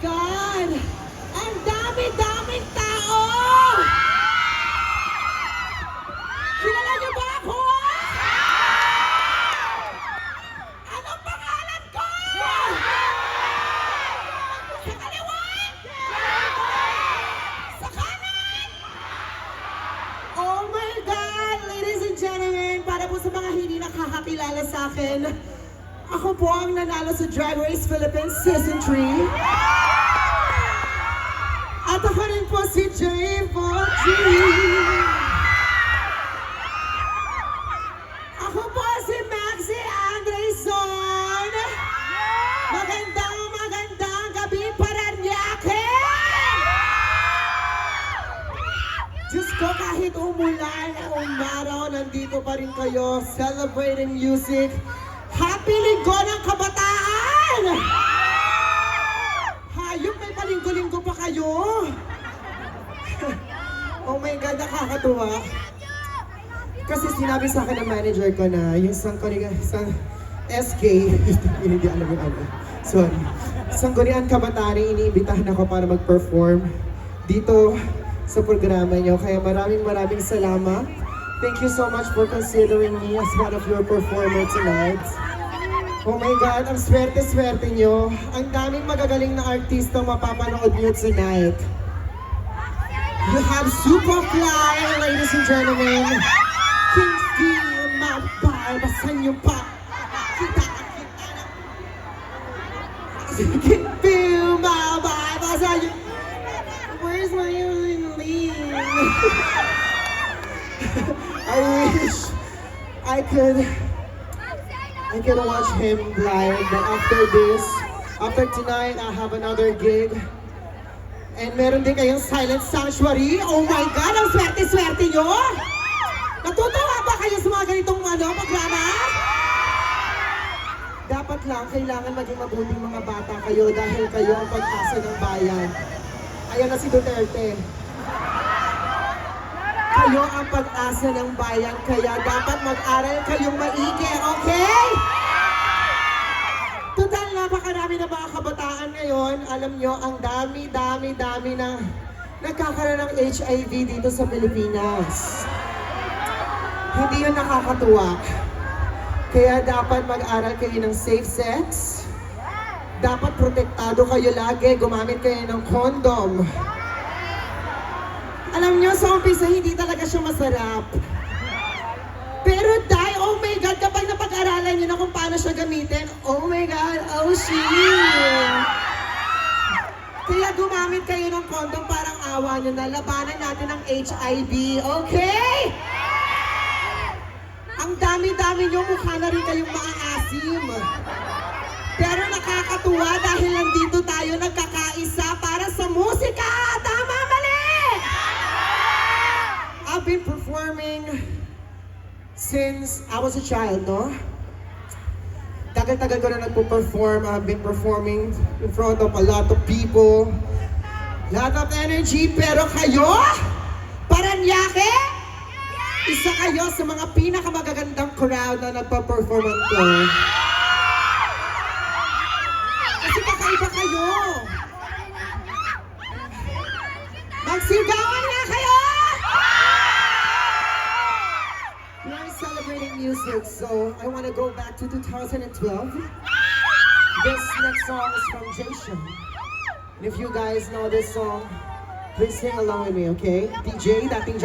God! Ang dami-daming tao! Kilala niyo ba ako? Anong pangalan ko? Sa kaliwa? Sa kanan? Oh my God! Ladies and gentlemen, para po sa mga hindi nakakakilala sa akin, ako po ang nanalo sa Drag Race Philippines Season 3. At ako rin po si Jay Fonji. Ako po si Maxi Andrezon. Magandang gabi, Paranaque! Diyos ko, kahit umulan o umaraw, nandito pa rin kayo, celebrating music. Happy Linggo ng Kabataan! Hayop, may palinggo-linggo pa kayo! Oh my God, nakakatuwa. Kasi sinabi sa akin ng manager ko na yung isang SK, hindi alam yung ano. Sorry. Sangguniang Kabataan, iniimbitahan ako para mag-perform dito sa programa niyo. Kaya maraming salamat. Thank you so much for considering me as one of your performers tonight. Oh my God, ang swerte-swerte nyo. Ang daming magagaling na artista mapapanood nyo tonight. You have Superfly, ladies and gentlemen. Kings D, mabay, basan nyo pa. Kita na. Feel mabay, basan nyo. Where's my lean? I wish I could watch him live, but after tonight, I have another gig. And meron din kayong Silent Sanctuary. Oh my God, ang swerte-swerte nyo! Natutuwa ba kayo sa mga ganitong programa? Dapat lang, kailangan maging mabuting mga bata kayo dahil kayo ang pag-asa ng bayan. Ayan na si Duterte. Kayo ang pag-asa ng bayan, kaya dapat mag-aral kayong maigi, okay? Total, napakarami na mga kabataan ngayon. Alam nyo, ang dami na nagkakaroon ng HIV dito sa Pilipinas. Hindi yun nakakatuwa. Kaya dapat mag-aral kayo ng safe sex. Dapat protektado kayo lagi, gumamit kayo ng condom. Alam nyo, sa umpisa, hindi talaga siya masarap. Pero oh my God, kapag napag-aralan nyo na kung paano siya gamitin, oh my God, oh shit! Kaya gumamit kayo ng condom, parang awa nyo na, labanan natin ang HIV, okay? Ang dami-dami nyo, mukha na rin kayong maaasim. Pero nakakatuwa dahil nandito tayo nagkakaisa para sa musika. Tama, mali! I've been performing since I was a child, no? Tagal-tagal ko na nagpo-perform. I've been performing in front of a lot of people. Lot of energy, pero kayo? Paranaque? Isa kayo sa mga pinakamagagandang crowd na nagpa-performan ko. Kasi kakaiba kayo. Magsigawan nga kayo! We are celebrating music, so I want to go back to 2012. This next song is from Jason. And if you guys know this song, please sing along with me, okay? DJ, dating